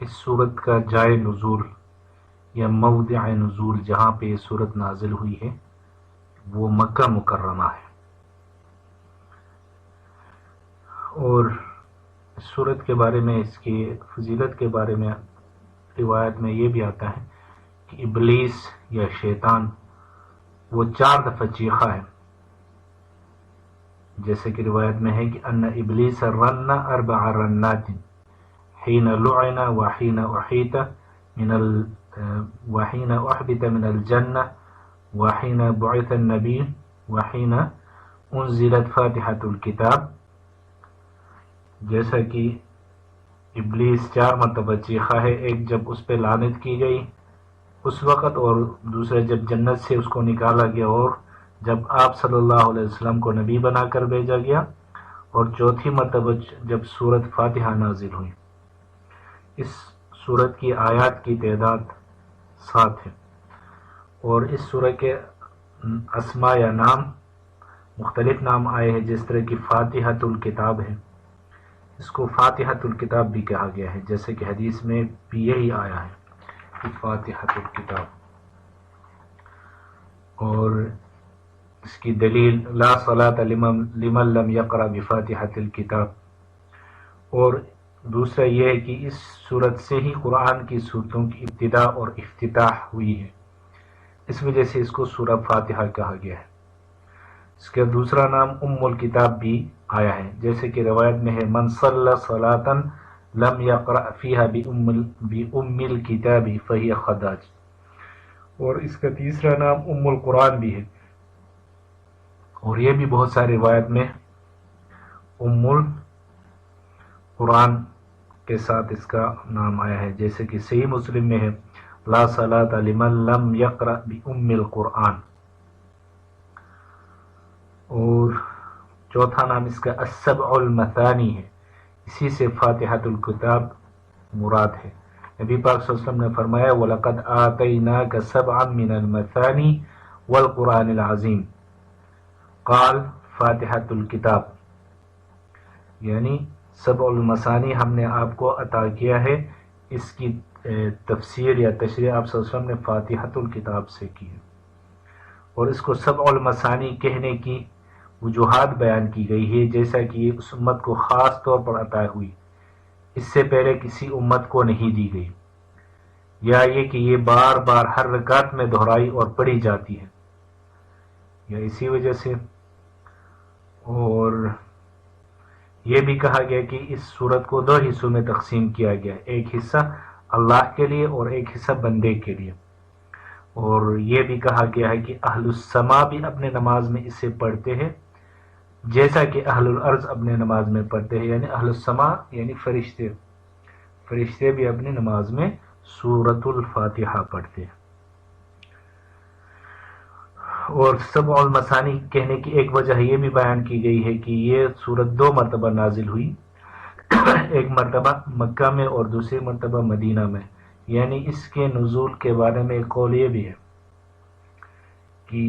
اس صورت کا جائے نزول یا موضع نزول جہاں پہ یہ صورت نازل ہوئی ہے وہ مکہ مکرمہ ہے، اور اس صورت کے بارے میں، اس کی فضیلت کے بارے میں روایت میں یہ بھی آتا ہے کہ ابلیس یا شیطان وہ 4 دفعہ چیخا ہے، جیسے کہ روایت میں ہے کہ ان ابلیس رن 4 رنات حين لعن وحين أحيط وحين أحبط من الجنة وحين بعث النبي وحين انزلت فاتحة الكتاب، جیسا کہ ابلیس 4 مرتبہ چیخا ہے، ایک جب اس پہ لعنت کی گئی اس وقت، اور دوسرا جب جنت سے اس کو نکالا گیا، اور جب آپ صلی اللہ علیہ وسلم کو نبی بنا کر بھیجا گیا، اور چوتھی مرتبہ جب سورت فاتحہ نازل ہوئی۔ اس سورت کی آیات کی تعداد 7 ہے، اور اس سورت کے اسماء یا نام مختلف نام آئے ہیں، جس طرح کی فاتحۃ الکتاب ہے، اس کو فاتحۃ الکتاب بھی کہا گیا ہے، جیسے کہ حدیث میں بھی یہی آیا ہے کہ فاتحۃ الکتاب، اور اس کی دلیل لا صلاۃ لمن لم یقرأ بفاتحۃ الکتاب، اور دوسرا یہ ہے کہ اس صورت سے ہی قرآن کی صورتوں کی ابتدا اور افتتاح ہوئی ہے، اس وجہ سے اس کو سورہ فاتحہ کہا گیا ہے۔ اس کا دوسرا نام ام الکتاب بھی آیا ہے، جیسے کہ روایت میں ہے من صلی صلاۃ لم یقرأ فیہا بام الکتاب فہی خداج، اور اس کا تیسرا نام ام القرآن بھی ہے، اور یہ بھی بہت ساری روایت میں ام القرآن کے ساتھ اس کا نام آیا ہے، جیسے کہ صحیح مسلم میں ہے لا صلاۃ لمن لم یقرأ بام القرآن، اور چوتھا نام اس کا السبع المثانی ہے، اسی سے فاتحۃ الکتاب مراد ہے۔ نبی پاک صلی اللہ علیہ وسلم نے فرمایا وَلَقَدْ آتَيْنَاكَ سَبْعًا مِنَ الْمَثَانِي وَالْقُرْآنِ الْعَظِيمِ قال فاتحۃ الکتاب، یعنی 7 المثانی ہم نے آپ کو عطا کیا ہے، اس کی تفسیر یا تشریح آپ صلی اللہ علیہ وسلم نے فاتحۃ الکتاب سے کی ہے، اور اس کو 7 المثانی کہنے کی وجوہات بیان کی گئی ہے، جیسا کہ یہ اس امت کو خاص طور پر عطا ہوئی، اس سے پہلے کسی امت کو نہیں دی گئی، یا یہ کہ یہ بار بار ہر رکعت میں دہرائی اور پڑھی جاتی ہے، یا اسی وجہ سے، اور یہ بھی کہا گیا کہ اس صورت کو 2 حصوں میں تقسیم کیا گیا، ایک حصہ اللہ کے لیے اور ایک حصہ بندے کے لیے، اور یہ بھی کہا گیا ہے کہ اہل السماء بھی اپنے نماز میں اسے پڑھتے ہیں، جیسا کہ اہل الارض اپنے نماز میں پڑھتے ہیں، یعنی اہل السماء یعنی فرشتے بھی اپنی نماز میں سورۃ الفاتحہ پڑھتے ہیں۔ اور 7 المثانی کہنے کی ایک وجہ یہ بھی بیان کی گئی ہے کہ یہ سورت 2 مرتبہ نازل ہوئی، ایک مرتبہ مکہ میں اور دوسری مرتبہ مدینہ میں، یعنی اس کے نزول کے بارے میں ایک قول یہ بھی ہے کہ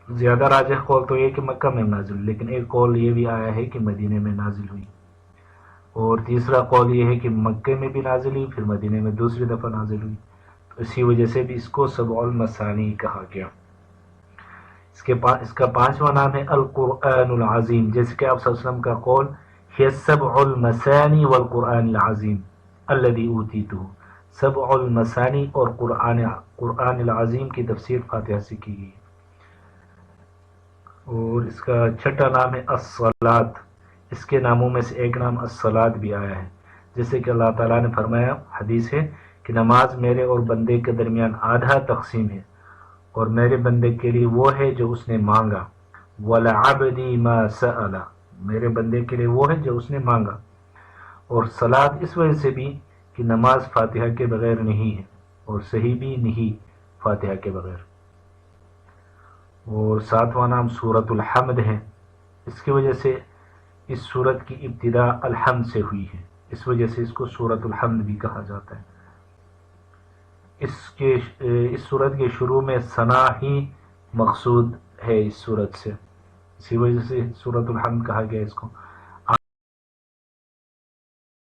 زیادہ راجح قول تو یہ کہ مکہ میں نازل ہوئی، لیکن ایک قول یہ بھی آیا ہے کہ مدینہ میں نازل ہوئی، اور تیسرا قول یہ ہے کہ مکہ میں بھی نازل ہوئی پھر مدینہ میں دوسری دفعہ نازل ہوئی، تو اسی وجہ سے بھی اس کو 7 المثانی کہا گیا۔ اس کا 5واں نام ہے القرآن العظیم، جیسے کہ آپ صلی اللہ علیہ وسلم کا قول ہے 7 المثانی والقرآن العظیم الذی اوتیتہ، 7 المثانی اور قرآن العظیم کی تفسیر فاتحہ سے کی گئی، اور اس کا 6واں نام ہے الصلاۃ، اس کے ناموں میں سے ایک نام الصلاۃ بھی آیا ہے، جیسے کہ اللہ تعالیٰ نے فرمایا، حدیث ہے کہ نماز میرے اور بندے کے درمیان آدھا تقسیم ہے، اور میرے بندے کے لیے وہ ہے جو اس نے مانگا، وَلَعَبْدِي مَا سَأَلَ، میرے بندے کے لیے وہ ہے جو اس نے مانگا، اور صلاۃ اس وجہ سے بھی کہ نماز فاتحہ کے بغیر نہیں ہے، اور صحیح بھی نہیں فاتحہ کے بغیر۔ اور 7واں نام سورۃ الحمد ہے، اس کی وجہ سے اس سورت کی ابتدا الحمد سے ہوئی ہے، اس وجہ سے اس کو سورۃ الحمد بھی کہا جاتا ہے۔ اس سورت کے شروع میں ثنا ہی مقصود ہے اس سورت سے، اسی وجہ سے سورۃ الحمد کہا گیا اس کو،